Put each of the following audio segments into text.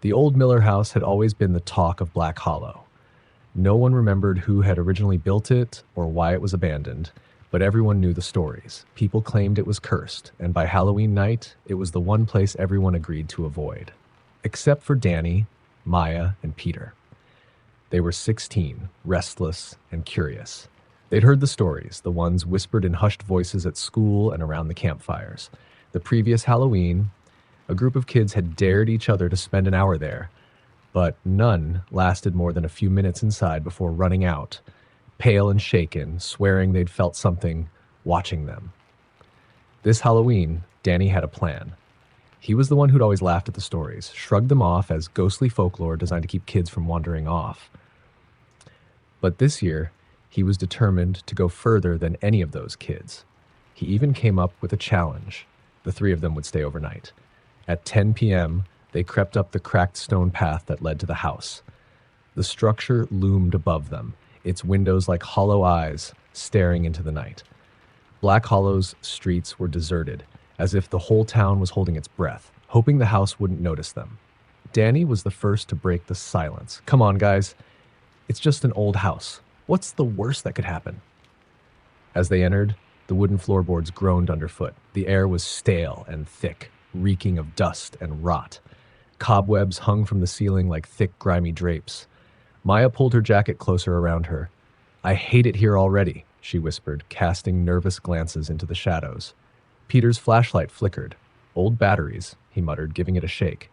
The old Miller house had always been the talk of Black Hollow. No one remembered who had originally built it or why it was abandoned, but everyone knew the stories. People claimed it was cursed, and by Halloween night, it was the one place everyone agreed to avoid. Except for Danny, Maya, and Peter. They were 16, restless and curious. They'd heard the stories, the ones whispered in hushed voices at school and around the campfires. The previous Halloween, a group of kids had dared each other to spend an hour there, but none lasted more than a few minutes inside before running out, pale and shaken, swearing they'd felt something watching them. This Halloween, Danny had a plan. He was the one who'd always laughed at the stories, shrugged them off as ghostly folklore designed to keep kids from wandering off. But this year, he was determined to go further than any of those kids. He even came up with a challenge. The three of them would stay overnight. At 10 p.m., they crept up the cracked stone path that led to the house. The structure loomed above them, its windows like hollow eyes staring into the night. Black Hollow's streets were deserted, as if the whole town was holding its breath, hoping the house wouldn't notice them. Danny was the first to break the silence. Come on, guys. It's just an old house. What's the worst that could happen? As they entered, the wooden floorboards groaned underfoot. The air was stale and thick, reeking of dust and rot. Cobwebs hung from the ceiling like thick, grimy drapes. Maya pulled her jacket closer around her. "I hate it here already," she whispered, casting nervous glances into the shadows. Peter's flashlight flickered. "Old batteries," he muttered, giving it a shake.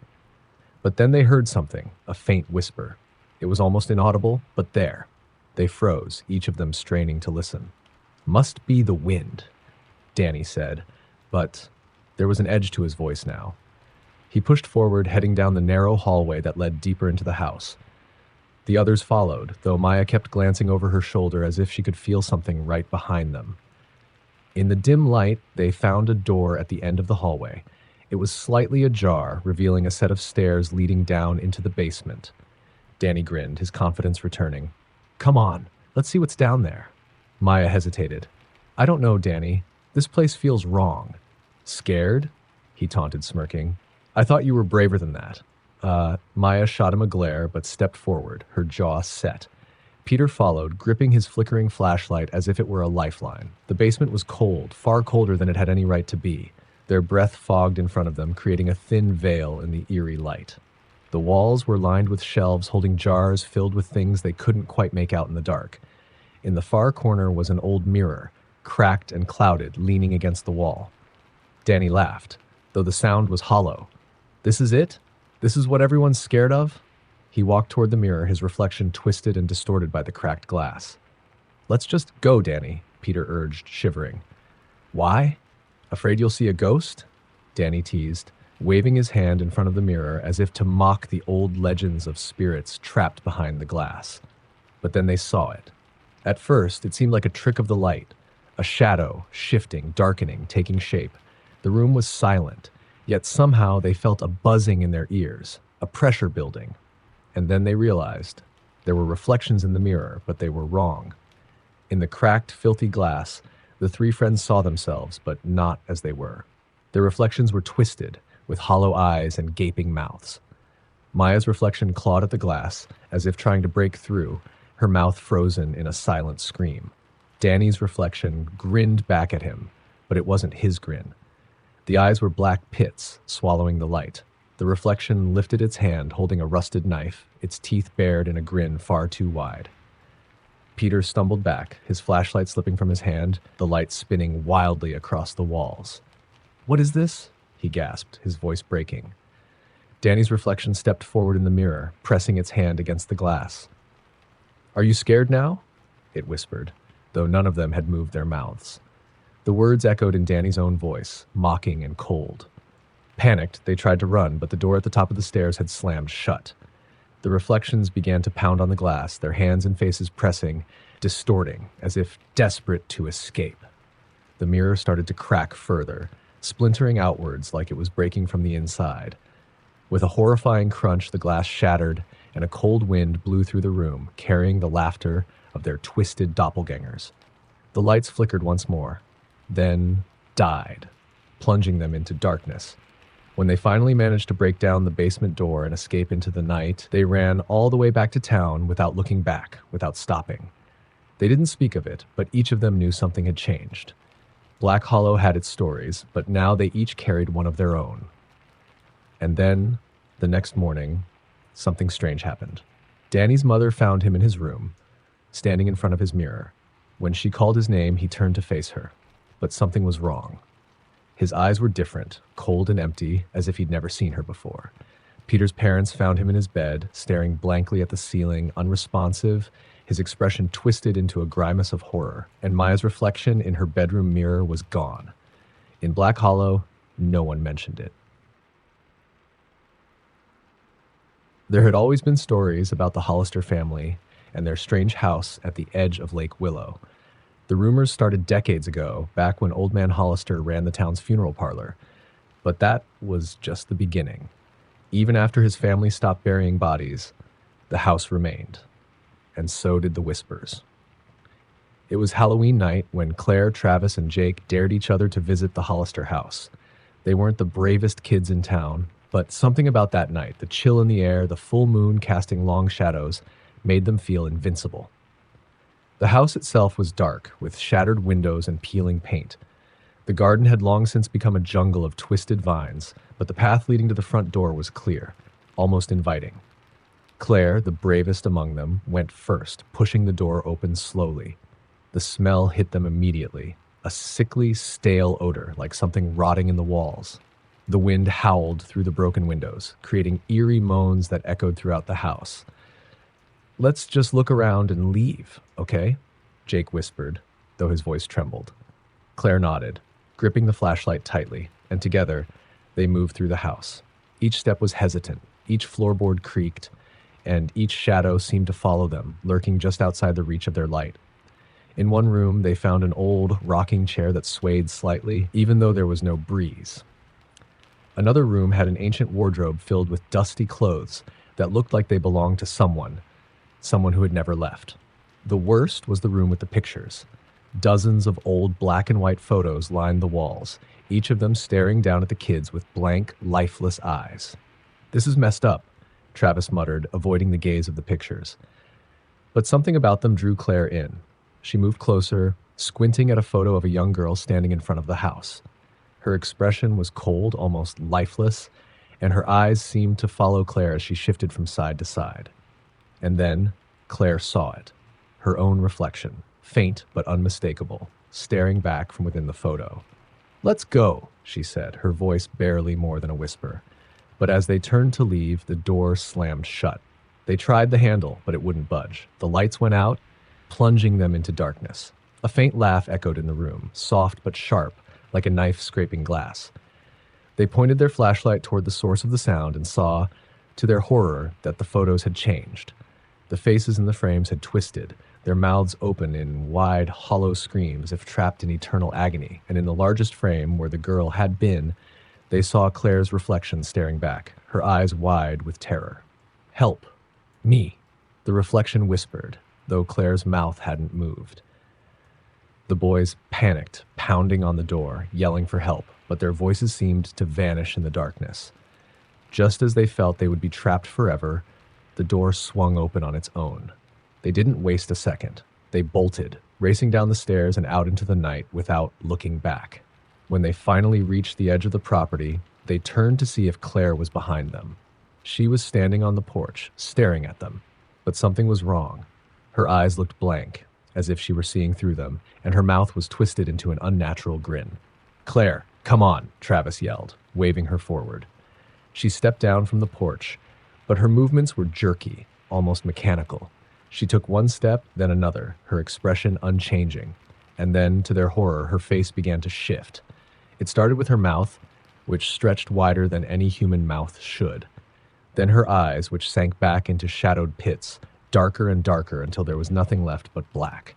But then they heard something, a faint whisper. It was almost inaudible, but there. They froze, each of them straining to listen. "Must be the wind," Danny said, but there was an edge to his voice now. He pushed forward, heading down the narrow hallway that led deeper into the house. The others followed, though Maya kept glancing over her shoulder as if she could feel something right behind them. In the dim light, they found a door at the end of the hallway. It was slightly ajar, revealing a set of stairs leading down into the basement. Danny grinned, his confidence returning. "Come on, let's see what's down there." Maya hesitated. "I don't know, Danny. This place feels wrong." "Scared?" he taunted, smirking. "I thought you were braver than that." Maya shot him a glare, but stepped forward, her jaw set. Peter followed, gripping his flickering flashlight as if it were a lifeline. The basement was cold, far colder than it had any right to be. Their breath fogged in front of them, creating a thin veil in the eerie light. The walls were lined with shelves holding jars filled with things they couldn't quite make out in the dark. In the far corner was an old mirror, cracked and clouded, leaning against the wall. Danny laughed, though the sound was hollow. "This is it? This is what everyone's scared of?" He walked toward the mirror, his reflection twisted and distorted by the cracked glass. "Let's just go, Danny," Peter urged, shivering. "Why? Afraid you'll see a ghost?" Danny teased, waving his hand in front of the mirror as if to mock the old legends of spirits trapped behind the glass. But then they saw it. At first, it seemed like a trick of the light, a shadow, shifting, darkening, taking shape. The room was silent, yet somehow they felt a buzzing in their ears, a pressure building. And then they realized there were reflections in the mirror, but they were wrong. In the cracked, filthy glass, the three friends saw themselves, but not as they were. Their reflections were twisted, with hollow eyes and gaping mouths. Maya's reflection clawed at the glass, as if trying to break through, her mouth frozen in a silent scream. Danny's reflection grinned back at him, but it wasn't his grin. The eyes were black pits, swallowing the light. The reflection lifted its hand, holding a rusted knife, its teeth bared in a grin far too wide. Peter stumbled back, his flashlight slipping from his hand, the light spinning wildly across the walls. "What is this?" he gasped, his voice breaking. Danny's reflection stepped forward in the mirror, pressing its hand against the glass. "Are you scared now?" it whispered, though none of them had moved their mouths. The words echoed in Danny's own voice, mocking and cold. Panicked, they tried to run, but the door at the top of the stairs had slammed shut. The reflections began to pound on the glass, their hands and faces pressing, distorting, as if desperate to escape. The mirror started to crack further, splintering outwards like it was breaking from the inside. With a horrifying crunch, the glass shattered, and a cold wind blew through the room, carrying the laughter of their twisted doppelgangers. The lights flickered once more, then died, plunging them into darkness. When they finally managed to break down the basement door and escape into the night, they ran all the way back to town without looking back, without stopping. They didn't speak of it, but each of them knew something had changed. Black Hollow had its stories, but now they each carried one of their own. And then, the next morning, something strange happened. Danny's mother found him in his room, standing in front of his mirror. When she called his name, he turned to face her. But something was wrong. His eyes were different, cold and empty, as if he'd never seen her before. Peter's parents found him in his bed, staring blankly at the ceiling, unresponsive, his expression twisted into a grimace of horror, and Maya's reflection in her bedroom mirror was gone. In Black Hollow, no one mentioned it. There had always been stories about the Hollister family and their strange house at the edge of Lake Willow. The rumors started decades ago, back when Old Man Hollister ran the town's funeral parlor. But that was just the beginning. Even after his family stopped burying bodies, the house remained. And so did the whispers. It was Halloween night when Claire, Travis, and Jake dared each other to visit the Hollister house. They weren't the bravest kids in town, but something about that night, the chill in the air, the full moon casting long shadows, made them feel invincible. The house itself was dark, with shattered windows and peeling paint. The garden had long since become a jungle of twisted vines, but the path leading to the front door was clear, almost inviting. Claire, the bravest among them, went first, pushing the door open slowly. The smell hit them immediately, a sickly, stale odor like something rotting in the walls. The wind howled through the broken windows, creating eerie moans that echoed throughout the house. "Let's just look around and leave, okay?" Jake whispered, though his voice trembled. Claire nodded, gripping the flashlight tightly, and together, they moved through the house. Each step was hesitant, each floorboard creaked, and each shadow seemed to follow them, lurking just outside the reach of their light. In one room, they found an old, rocking chair that swayed slightly, even though there was no breeze. Another room had an ancient wardrobe filled with dusty clothes that looked like they belonged to someone who had never left. The worst was the room with the pictures. Dozens of old black and white photos lined the walls, each of them staring down at the kids with blank, lifeless eyes. "This is messed up," Travis muttered, avoiding the gaze of the pictures. But something about them drew Claire in. She moved closer, squinting at a photo of a young girl standing in front of the house. Her expression was cold, almost lifeless, and her eyes seemed to follow Claire as she shifted from side to side. And then Claire saw it, her own reflection, faint but unmistakable, staring back from within the photo. "Let's go," she said, her voice barely more than a whisper. But as they turned to leave, the door slammed shut. They tried the handle, but it wouldn't budge. The lights went out, plunging them into darkness. A faint laugh echoed in the room, soft but sharp, like a knife scraping glass. They pointed their flashlight toward the source of the sound and saw, to their horror, that the photos had changed. The faces in the frames had twisted, their mouths open in wide, hollow screams as if trapped in eternal agony, and in the largest frame, where the girl had been, they saw Claire's reflection staring back, her eyes wide with terror. "Help! Me!" the reflection whispered, though Claire's mouth hadn't moved. The boys panicked, pounding on the door, yelling for help, but their voices seemed to vanish in the darkness. Just as they felt they would be trapped forever, the door swung open on its own. They didn't waste a second. They bolted, racing down the stairs and out into the night without looking back. When they finally reached the edge of the property, they turned to see if Claire was behind them. She was standing on the porch, staring at them. But something was wrong. Her eyes looked blank, as if she were seeing through them, and her mouth was twisted into an unnatural grin. "Claire, come on," Travis yelled, waving her forward. She stepped down from the porch, but her movements were jerky, almost mechanical. She took one step, then another, her expression unchanging. And then, to their horror, her face began to shift. It started with her mouth, which stretched wider than any human mouth should. Then her eyes, which sank back into shadowed pits, darker and darker until there was nothing left but black.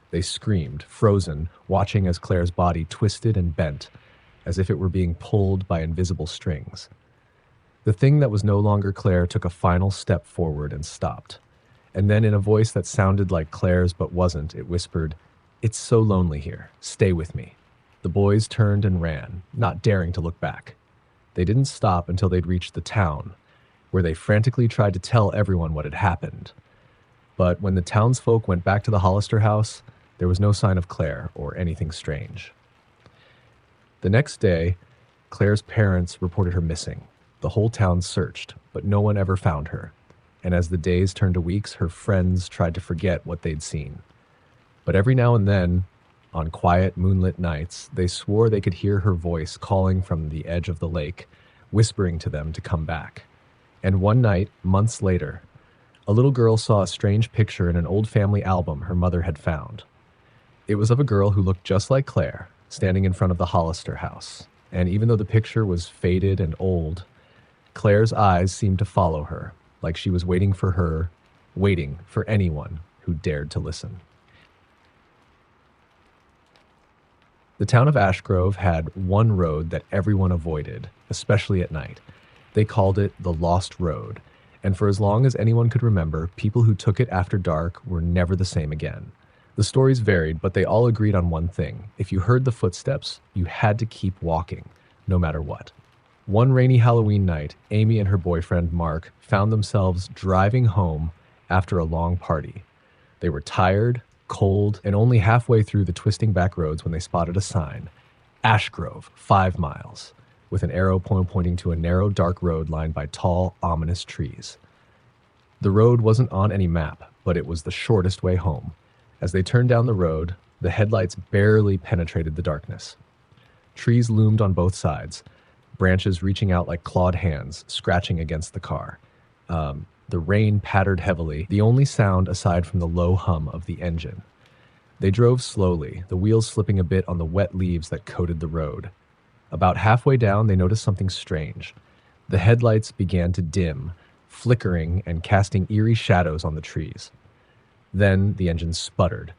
They screamed, frozen, watching as Claire's body twisted and bent, as if it were being pulled by invisible strings. The thing that was no longer Claire took a final step forward and stopped. And then in a voice that sounded like Claire's but wasn't, it whispered, "It's so lonely here. Stay with me." The boys turned and ran, not daring to look back. They didn't stop until they'd reached the town, where they frantically tried to tell everyone what had happened. But when the townsfolk went back to the Hollister house, there was no sign of Claire or anything strange. The next day, Claire's parents reported her missing. The whole town searched, but no one ever found her. And as the days turned to weeks, her friends tried to forget what they'd seen. But every now and then, on quiet, moonlit nights, they swore they could hear her voice calling from the edge of the lake, whispering to them to come back. And one night, months later, a little girl saw a strange picture in an old family album her mother had found. It was of a girl who looked just like Claire, standing in front of the Hollister house. And even though the picture was faded and old, Claire's eyes seemed to follow her, like she was waiting for her, waiting for anyone who dared to listen. The town of Ashgrove had one road that everyone avoided, especially at night. They called it the Lost Road, and for as long as anyone could remember, people who took it after dark were never the same again. The stories varied, but they all agreed on one thing. If you heard the footsteps, you had to keep walking, no matter what. One rainy Halloween night, Amy and her boyfriend, Mark, found themselves driving home after a long party. They were tired, cold, and only halfway through the twisting back roads when they spotted a sign, Ashgrove, 5 miles, with an arrow pointing to a narrow, dark road lined by tall, ominous trees. The road wasn't on any map, but it was the shortest way home. As they turned down the road, the headlights barely penetrated the darkness. Trees loomed on both sides, branches reaching out like clawed hands, scratching against the car. The rain pattered heavily, the only sound aside from the low hum of the engine. They drove slowly, the wheels slipping a bit on the wet leaves that coated the road. About halfway down, they noticed something strange. The headlights began to dim, flickering and casting eerie shadows on the trees. Then the engine sputtered.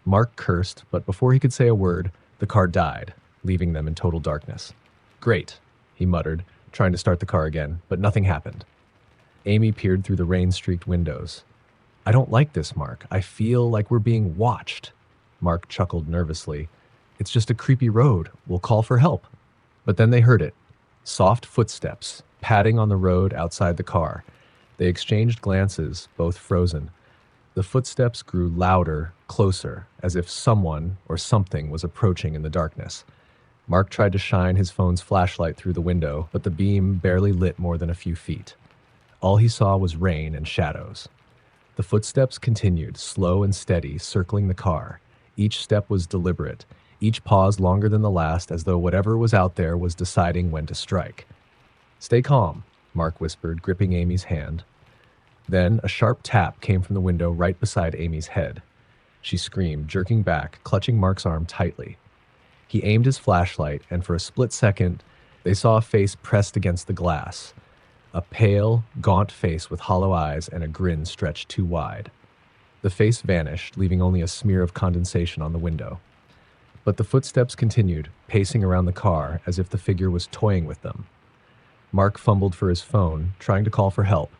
Mark cursed, but before he could say a word, the car died, leaving them in total darkness. "Great," he muttered, trying to start the car again, but nothing happened. Amy peered through the rain-streaked windows. "I don't like this, Mark. I feel like we're being watched." Mark chuckled nervously. "It's just a creepy road. We'll call for help." But then they heard it. Soft footsteps, padding on the road outside the car. They exchanged glances, both frozen. The footsteps grew louder, closer, as if someone or something was approaching in the darkness. Mark tried to shine his phone's flashlight through the window, but the beam barely lit more than a few feet. All he saw was rain and shadows. The footsteps continued, slow and steady, circling the car. Each step was deliberate, each pause longer than the last, as though whatever was out there was deciding when to strike. "Stay calm," Mark whispered, gripping Amy's hand. Then a sharp tap came from the window right beside Amy's head. She screamed, jerking back, clutching Mark's arm tightly. He aimed his flashlight, and for a split second, they saw a face pressed against the glass. A pale, gaunt face with hollow eyes and a grin stretched too wide. The face vanished, leaving only a smear of condensation on the window. But the footsteps continued, pacing around the car as if the figure was toying with them. Mark fumbled for his phone, trying to call for help,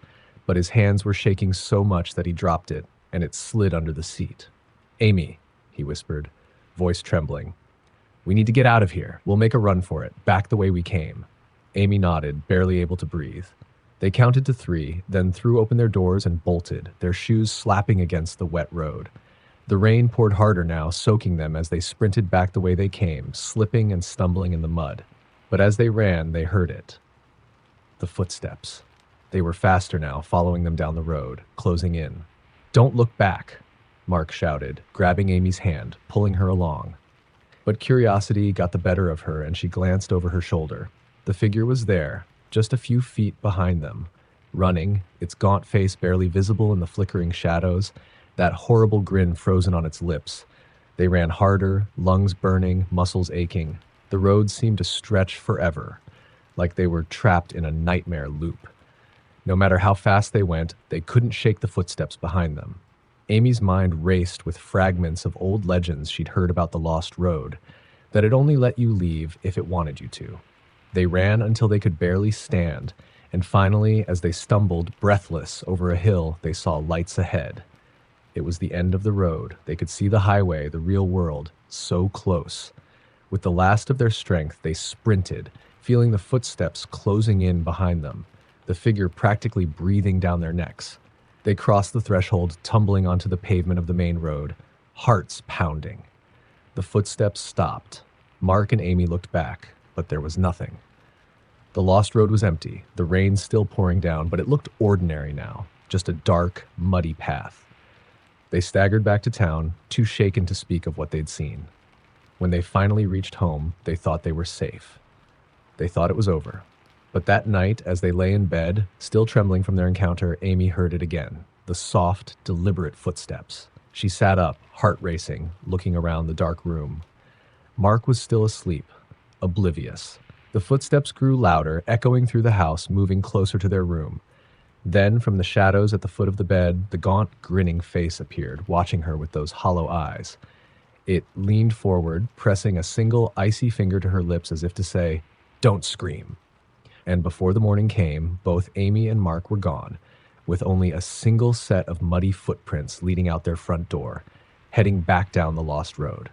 but his hands were shaking so much that he dropped it, and it slid under the seat. "Amy," he whispered, voice trembling. "We need to get out of here. We'll make a run for it, back the way we came." Amy nodded, barely able to breathe. They counted to 3, then threw open their doors and bolted, their shoes slapping against the wet road. The rain poured harder now, soaking them as they sprinted back the way they came, slipping and stumbling in the mud. But as they ran, they heard it. The footsteps. They were faster now, following them down the road, closing in. "Don't look back," Mark shouted, grabbing Amy's hand, pulling her along. But curiosity got the better of her, and she glanced over her shoulder. The figure was there, just a few feet behind them, running, its gaunt face barely visible in the flickering shadows, that horrible grin frozen on its lips. They ran harder, lungs burning, muscles aching. The road seemed to stretch forever, like they were trapped in a nightmare loop. No matter how fast they went, they couldn't shake the footsteps behind them. Amy's mind raced with fragments of old legends she'd heard about the lost road, that it only let you leave if it wanted you to. They ran until they could barely stand, and finally, as they stumbled, breathless, over a hill, they saw lights ahead. It was the end of the road. They could see the highway, the real world, so close. With the last of their strength, they sprinted, feeling the footsteps closing in behind them, the figure practically breathing down their necks. They crossed the threshold, tumbling onto the pavement of the main road, hearts pounding. The footsteps stopped. Mark and Amy looked back, but there was nothing. The lost road was empty, the rain still pouring down, but it looked ordinary now, just a dark, muddy path. They staggered back to town, too shaken to speak of what they'd seen. When they finally reached home, they thought they were safe. They thought it was over. But that night, as they lay in bed, still trembling from their encounter, Amy heard it again, the soft, deliberate footsteps. She sat up, heart racing, looking around the dark room. Mark was still asleep, oblivious. The footsteps grew louder, echoing through the house, moving closer to their room. Then, from the shadows at the foot of the bed, the gaunt, grinning face appeared, watching her with those hollow eyes. It leaned forward, pressing a single icy finger to her lips as if to say, "Don't scream." And before the morning came, both Amy and Mark were gone, with only a single set of muddy footprints leading out their front door, heading back down the lost road.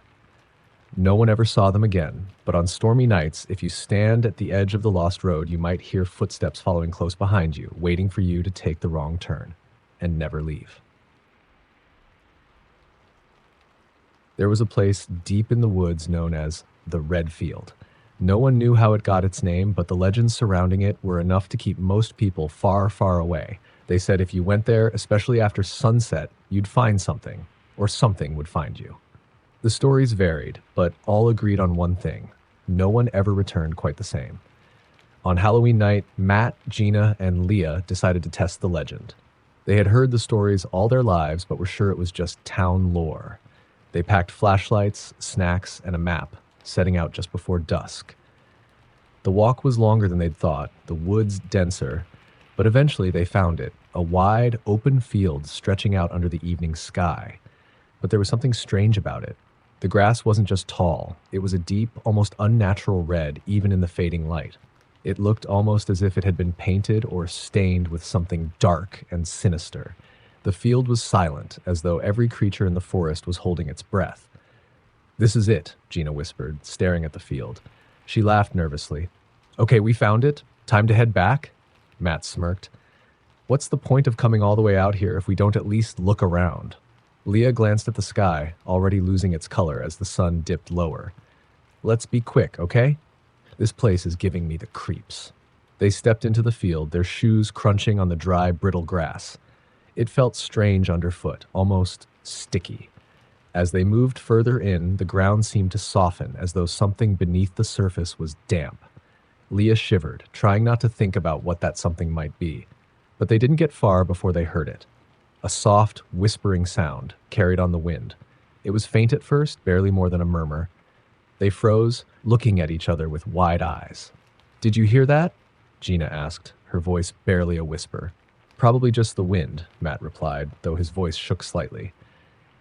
No one ever saw them again, but on stormy nights, if you stand at the edge of the lost road, you might hear footsteps following close behind you, waiting for you to take the wrong turn, and never leave. There was a place deep in the woods known as the Red Field. No one knew how it got its name, but the legends surrounding it were enough to keep most people far, far away. They said if you went there, especially after sunset, you'd find something, or something would find you. The stories varied, but all agreed on one thing. No one ever returned quite the same. On Halloween night, Matt, Gina, and Leah decided to test the legend. They had heard the stories all their lives, but were sure it was just town lore. They packed flashlights, snacks, and a map, setting out just before dusk. The walk was longer than they'd thought, the woods denser, but eventually they found it, a wide, open field stretching out under the evening sky. But there was something strange about it. The grass wasn't just tall, it was a deep, almost unnatural red, even in the fading light. It looked almost as if it had been painted or stained with something dark and sinister. The field was silent, as though every creature in the forest was holding its breath. "This is it," Gina whispered, staring at the field. She laughed nervously. "Okay, we found it. Time to head back?" Matt smirked. "What's the point of coming all the way out here if we don't at least look around?" Leah glanced at the sky, already losing its color as the sun dipped lower. "Let's be quick, okay? This place is giving me the creeps." They stepped into the field, their shoes crunching on the dry, brittle grass. It felt strange underfoot, almost sticky. As they moved further in, the ground seemed to soften, as though something beneath the surface was damp. Leah shivered, trying not to think about what that something might be. But they didn't get far before they heard it. A soft, whispering sound, carried on the wind. It was faint at first, barely more than a murmur. They froze, looking at each other with wide eyes. "Did you hear that?" Gina asked, her voice barely a whisper. "Probably just the wind," Matt replied, though his voice shook slightly.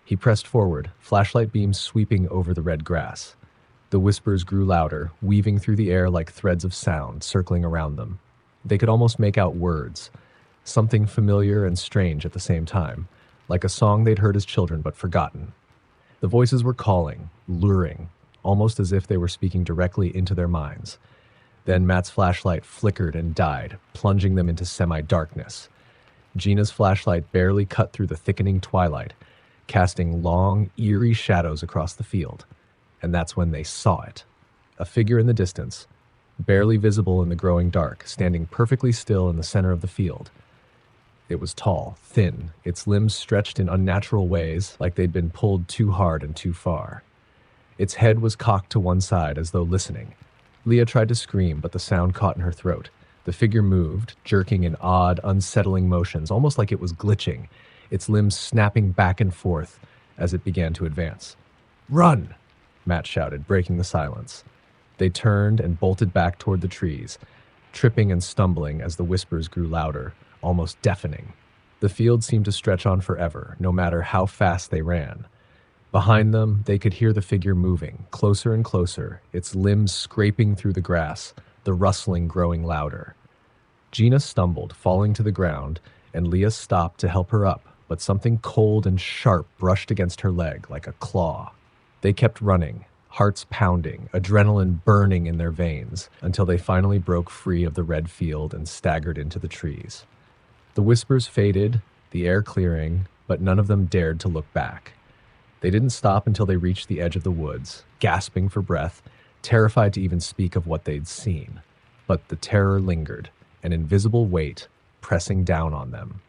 He pressed forward, flashlight beams sweeping over the red grass. The whispers grew louder, weaving through the air like threads of sound, circling around them. They could almost make out words, something familiar and strange at the same time, like a song they'd heard as children but forgotten. The voices were calling, luring, almost as if they were speaking directly into their minds. Then Matt's flashlight flickered and died, plunging them into semi-darkness. Gina's flashlight barely cut through the thickening twilight, casting long, eerie shadows across the field. And that's when they saw it. A figure in the distance, barely visible in the growing dark, standing perfectly still in the center of the field. It was tall, thin, its limbs stretched in unnatural ways, like they'd been pulled too hard and too far. Its head was cocked to one side, as though listening. Leah tried to scream, but the sound caught in her throat. The figure moved, jerking in odd, unsettling motions, almost like it was glitching, its limbs snapping back and forth as it began to advance. "Run!" Matt shouted, breaking the silence. They turned and bolted back toward the trees, tripping and stumbling as the whispers grew louder, almost deafening. The field seemed to stretch on forever, no matter how fast they ran. Behind them, they could hear the figure moving, closer and closer, its limbs scraping through the grass, the rustling growing louder. Gina stumbled, falling to the ground, and Leah stopped to help her up, but something cold and sharp brushed against her leg like a claw. They kept running, hearts pounding, adrenaline burning in their veins, until they finally broke free of the red field and staggered into the trees. The whispers faded, the air clearing, but none of them dared to look back. They didn't stop until they reached the edge of the woods, gasping for breath, terrified to even speak of what they'd seen. But the terror lingered, an invisible weight pressing down on them.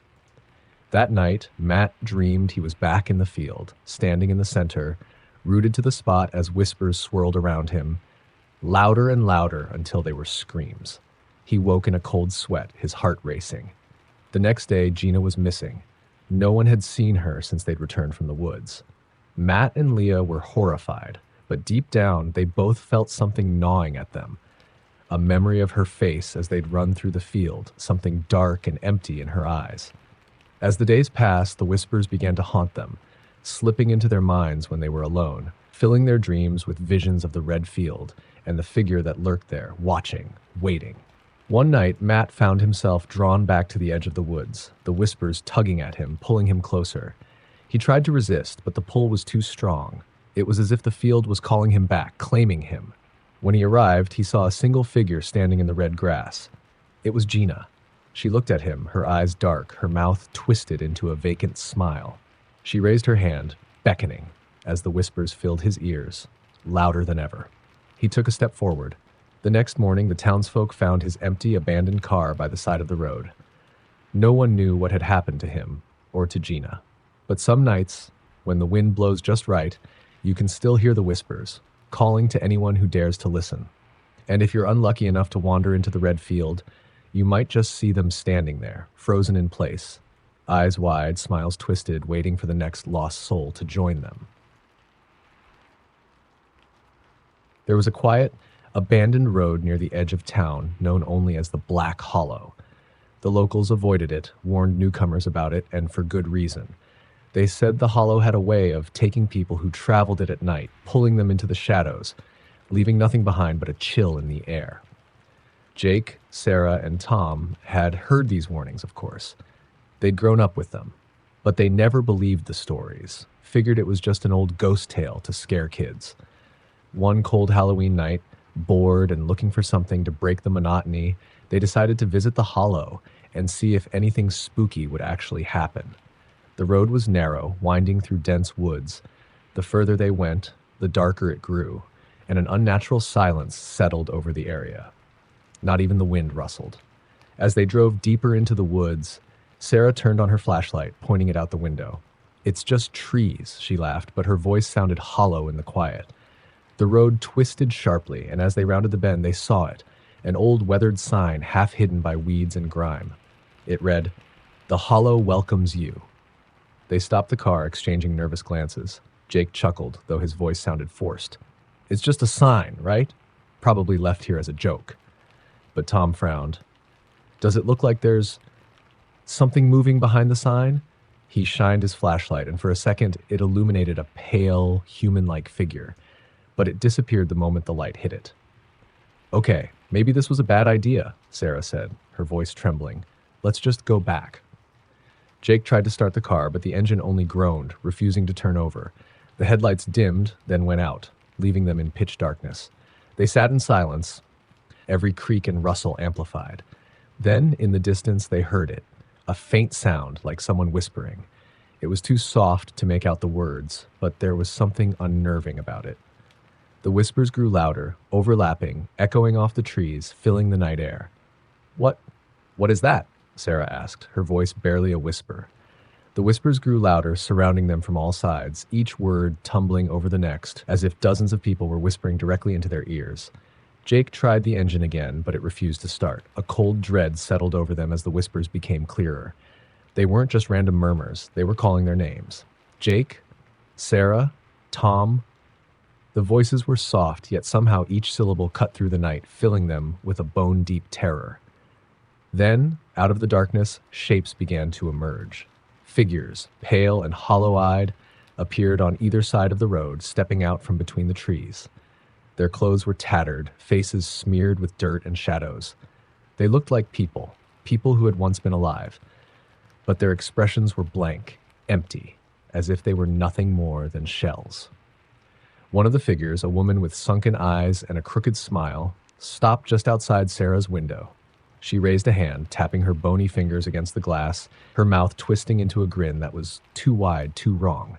That night, Matt dreamed he was back in the field, standing in the center, rooted to the spot as whispers swirled around him, louder and louder until they were screams. He woke in a cold sweat, his heart racing. The next day, Gina was missing. No one had seen her since they'd returned from the woods. Matt and Leah were horrified, but deep down, they both felt something gnawing at them. A memory of her face as they'd run through the field, something dark and empty in her eyes. As the days passed, the whispers began to haunt them, slipping into their minds when they were alone, filling their dreams with visions of the red field and the figure that lurked there, watching, waiting. One night, Matt found himself drawn back to the edge of the woods, the whispers tugging at him, pulling him closer. He tried to resist, but the pull was too strong. It was as if the field was calling him back, claiming him. When he arrived, he saw a single figure standing in the red grass. It was Gina. She looked at him, her eyes dark, her mouth twisted into a vacant smile. She raised her hand, beckoning, as the whispers filled his ears, louder than ever. He took a step forward. The next morning, the townsfolk found his empty, abandoned car by the side of the road. No one knew what had happened to him or to Gina. But some nights, when the wind blows just right, you can still hear the whispers, calling to anyone who dares to listen. And if you're unlucky enough to wander into the red field, you might just see them standing there, frozen in place, eyes wide, smiles twisted, waiting for the next lost soul to join them. There was a quiet, abandoned road near the edge of town, known only as the Black Hollow. The locals avoided it, warned newcomers about it, and for good reason. They said the hollow had a way of taking people who traveled it at night, pulling them into the shadows, leaving nothing behind but a chill in the air. Jake, Sarah, and Tom had heard these warnings, of course. They'd grown up with them, but they never believed the stories, figured it was just an old ghost tale to scare kids. One cold Halloween night, bored and looking for something to break the monotony, they decided to visit the hollow and see if anything spooky would actually happen. The road was narrow, winding through dense woods. The further they went, the darker it grew, and an unnatural silence settled over the area. Not even the wind rustled. As they drove deeper into the woods, Sarah turned on her flashlight, pointing it out the window. "It's just trees," she laughed, but her voice sounded hollow in the quiet. The road twisted sharply, and as they rounded the bend, they saw it, an old weathered sign half hidden by weeds and grime. It read, "The Hollow welcomes you." They stopped the car, exchanging nervous glances. Jake chuckled, though his voice sounded forced. "It's just a sign, right? Probably left here as a joke." But Tom frowned. "Does it look like there's something moving behind the sign?" He shined his flashlight, and for a second, it illuminated a pale, human-like figure. But it disappeared the moment the light hit it. "Okay, maybe this was a bad idea," Sarah said, her voice trembling. "Let's just go back." Jake tried to start the car, but the engine only groaned, refusing to turn over. The headlights dimmed, then went out, leaving them in pitch darkness. They sat in silence, every creak and rustle amplified. Then, in the distance, they heard it, a faint sound like someone whispering. It was too soft to make out the words, but there was something unnerving about it. The whispers grew louder, overlapping, echoing off the trees, filling the night air. What is that?" Sarah asked, her voice barely a whisper. The whispers grew louder, surrounding them from all sides, each word tumbling over the next, as if dozens of people were whispering directly into their ears. Jake tried the engine again, but it refused to start. A cold dread settled over them as the whispers became clearer. They weren't just random murmurs, they were calling their names. Jake, Sarah, Tom. The voices were soft, yet somehow each syllable cut through the night, filling them with a bone-deep terror. Then, out of the darkness, shapes began to emerge. Figures, pale and hollow-eyed, appeared on either side of the road, stepping out from between the trees. Their clothes were tattered, faces smeared with dirt and shadows. They looked like people who had once been alive. But their expressions were blank, empty, as if they were nothing more than shells. One of the figures, a woman with sunken eyes and a crooked smile, stopped just outside Sarah's window. She raised a hand, tapping her bony fingers against the glass, her mouth twisting into a grin that was too wide, too wrong.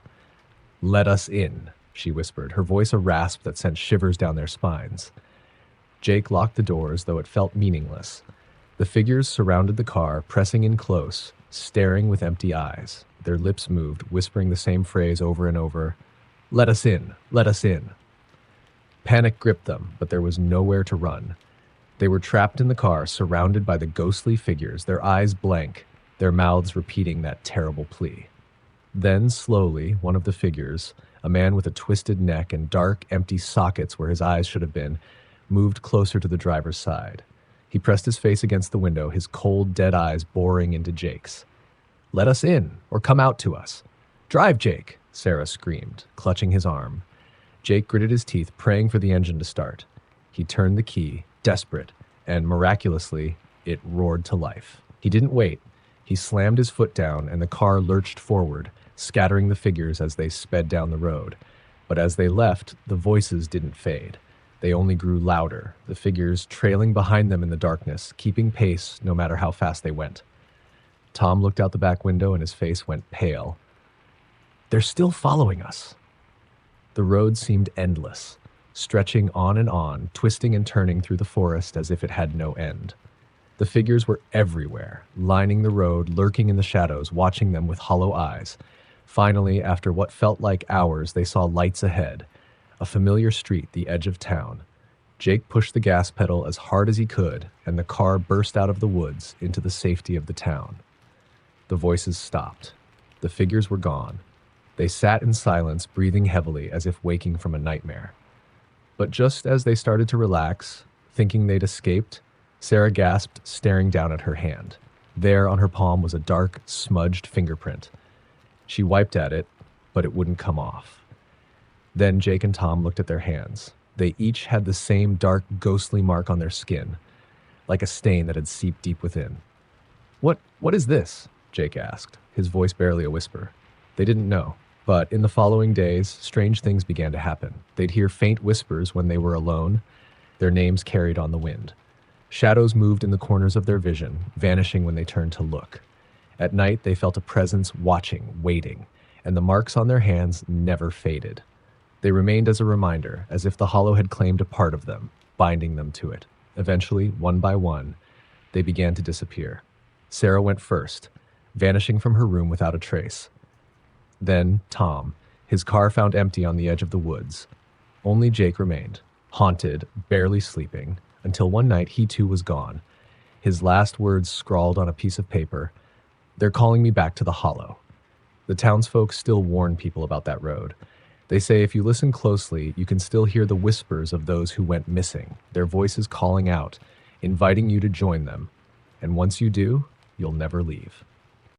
"Let us in," she whispered, her voice a rasp that sent shivers down their spines. Jake locked the doors, though it felt meaningless. The figures surrounded the car, pressing in close, staring with empty eyes. Their lips moved, whispering the same phrase over and over. "Let us in, let us in." Panic gripped them, but there was nowhere to run. They were trapped in the car, surrounded by the ghostly figures, their eyes blank, their mouths repeating that terrible plea. Then, slowly, one of the figures, a man with a twisted neck and dark, empty sockets where his eyes should have been, moved closer to the driver's side. He pressed his face against the window, his cold, dead eyes boring into Jake's. "Let us in, or come out to us." "Drive, Jake," Sarah screamed, clutching his arm. Jake gritted his teeth, praying for the engine to start. He turned the key, desperate, and miraculously, it roared to life. He didn't wait. He slammed his foot down, and the car lurched forward, scattering the figures as they sped down the road. But as they left, the voices didn't fade. They only grew louder, the figures trailing behind them in the darkness, keeping pace no matter how fast they went. Tom looked out the back window and his face went pale. "They're still following us." The road seemed endless, stretching on and on, twisting and turning through the forest as if it had no end. The figures were everywhere, lining the road, lurking in the shadows, watching them with hollow eyes. Finally, after what felt like hours, they saw lights ahead, a familiar street, the edge of town. Jake pushed the gas pedal as hard as he could, and the car burst out of the woods into the safety of the town. The voices stopped. The figures were gone. They sat in silence, breathing heavily as if waking from a nightmare. But just as they started to relax, thinking they'd escaped, Sarah gasped, staring down at her hand. There on her palm was a dark, smudged fingerprint. She wiped at it, but it wouldn't come off. Then Jake and Tom looked at their hands. They each had the same dark, ghostly mark on their skin, like a stain that had seeped deep within. What is this?" Jake asked, his voice barely a whisper. They didn't know, but in the following days, strange things began to happen. They'd hear faint whispers when they were alone, their names carried on the wind. Shadows moved in the corners of their vision, vanishing when they turned to look. At night, they felt a presence watching, waiting, and the marks on their hands never faded. They remained as a reminder, as if the hollow had claimed a part of them, binding them to it. Eventually, one by one, they began to disappear. Sarah went first, vanishing from her room without a trace. Then Tom, his car found empty on the edge of the woods. Only Jake remained, haunted, barely sleeping, until one night he too was gone. His last words scrawled on a piece of paper, "They're calling me back to the hollow." The townsfolk still warn people about that road. They say if you listen closely, you can still hear the whispers of those who went missing, their voices calling out, inviting you to join them. And once you do, you'll never leave.